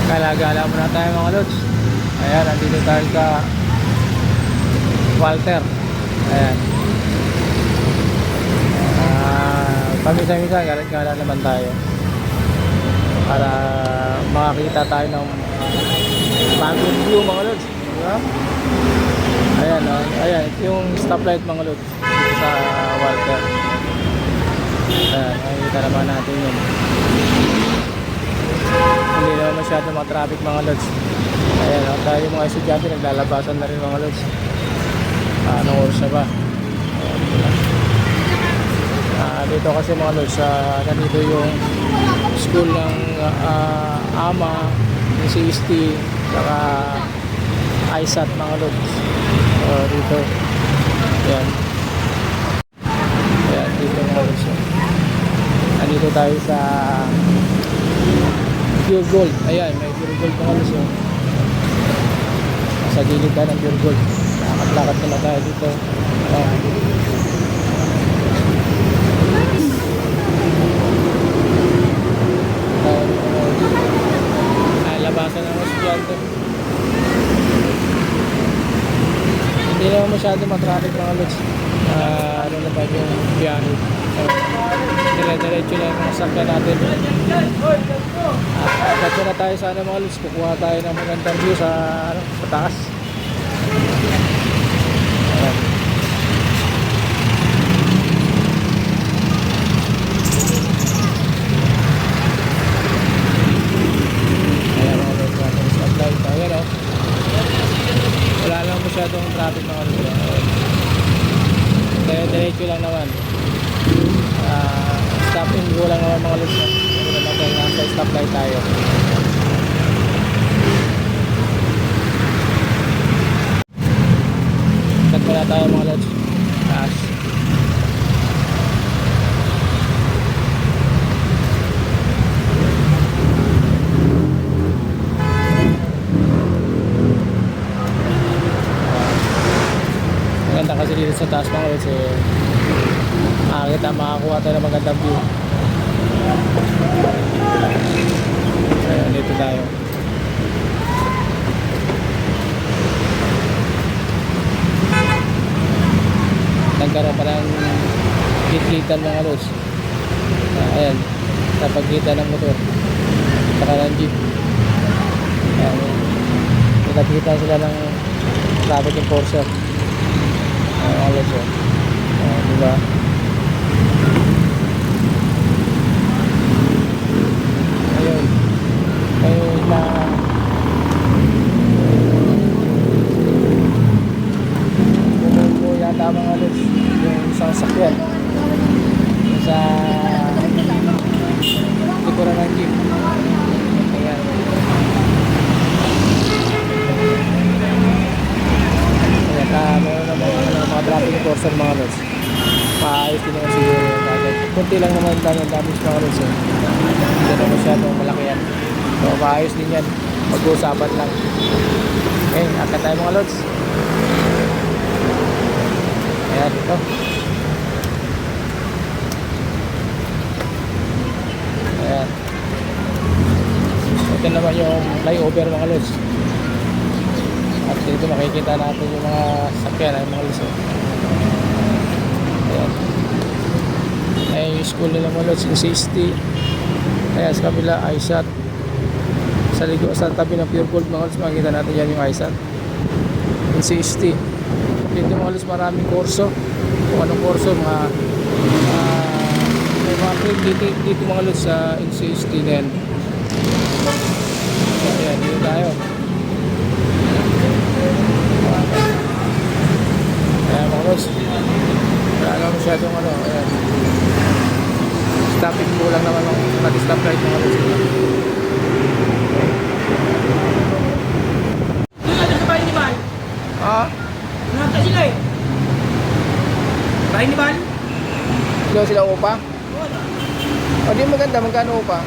Gala-gala muna tayo mga lods. Ayan, nandito tayo sa Walter. Ayan. Pamisa-misa, gala naman tayo para makakita tayo ng bagong view mga lods. Diba? Ayan, ayan, ito yung stoplight mga lods dito sa Walter. Ayan, makikita naman natin yun. Hindi naman masyado mga traffic mga lods. Ayan, tayo mga estudyante naglalabasan na rin mga lods. Anong oras na ba? Dito kasi mga lods, nandito yung school ng AMA, yung CST, saka ISAT mga lods. Dito. Ayan. Ayan, dito mga lods. Nandito tayo sa Pure Gold. Ayan, may Pure Gold mga lods. Sa gilid tayo ng Pure Gold. Nakaplakat na tayo dito. Labasan ng estudyante. Hindi naman masyado matraffic mga lods. Ano naman yung biyahe. Dire-diretso lang yung sakyan natin. At na tayo sa mga lods. Kukuha tayo ng magandang view sa taas. Ayan. Wala lang masyadong traffic mga lugar. Kaya diretso lang naman. Stop and go lang naman mga lugar. Wala lang tayo, nasa stoplight tayo. Kat wala tayo mga lugar. Taas. Maganda kasi dito sa taas mga lods makakuha tayo ng magandang view. Ayan, dito tayo. Nagkaroon pa ng kitlitan mga lods. Ayan, sa pagkita ng motor saka ng jeep. Ayan, nagkita sila ng traffic enforcer. Mga lods diba? Ayun na bumubo yata mga lods yung isang sakyan sa likuran ng jeep. Ayan. Meron naman mga traffic enforcer mga lods. Maayos din naman siguro yung agad. Kunti lang naman yung damage mga lods hindi na masyadong malaki yan. So maayos din yan. Mag-uusapan lang. Okay, akit tayo mga lods. Ayan dito. Ayan. Ito naman yung flyover mga lods. At dito makikita natin yung mga sakyan ay mga lods. Ayan. Ayan yung school nila mga lods, yung CST. Ayan sa kabila, ISAT. Sa tabi ng Pure Gold mga lods, makikita natin yan yung ISAT. Yung CST. Dito mga lods, maraming kurso. Kung anong kurso, may mga clip dito mga lods sa CST na yan. Ayan, dito tayo. Ayan mga lods, wala naman masyadong ayan, stopping mo lang naman ng nag-stop light mga lods. Ano sa bahay ni Bal? Nata sila eh. Bahay ni Bal? Ikaw sila upa? O di maganda, magkano upa?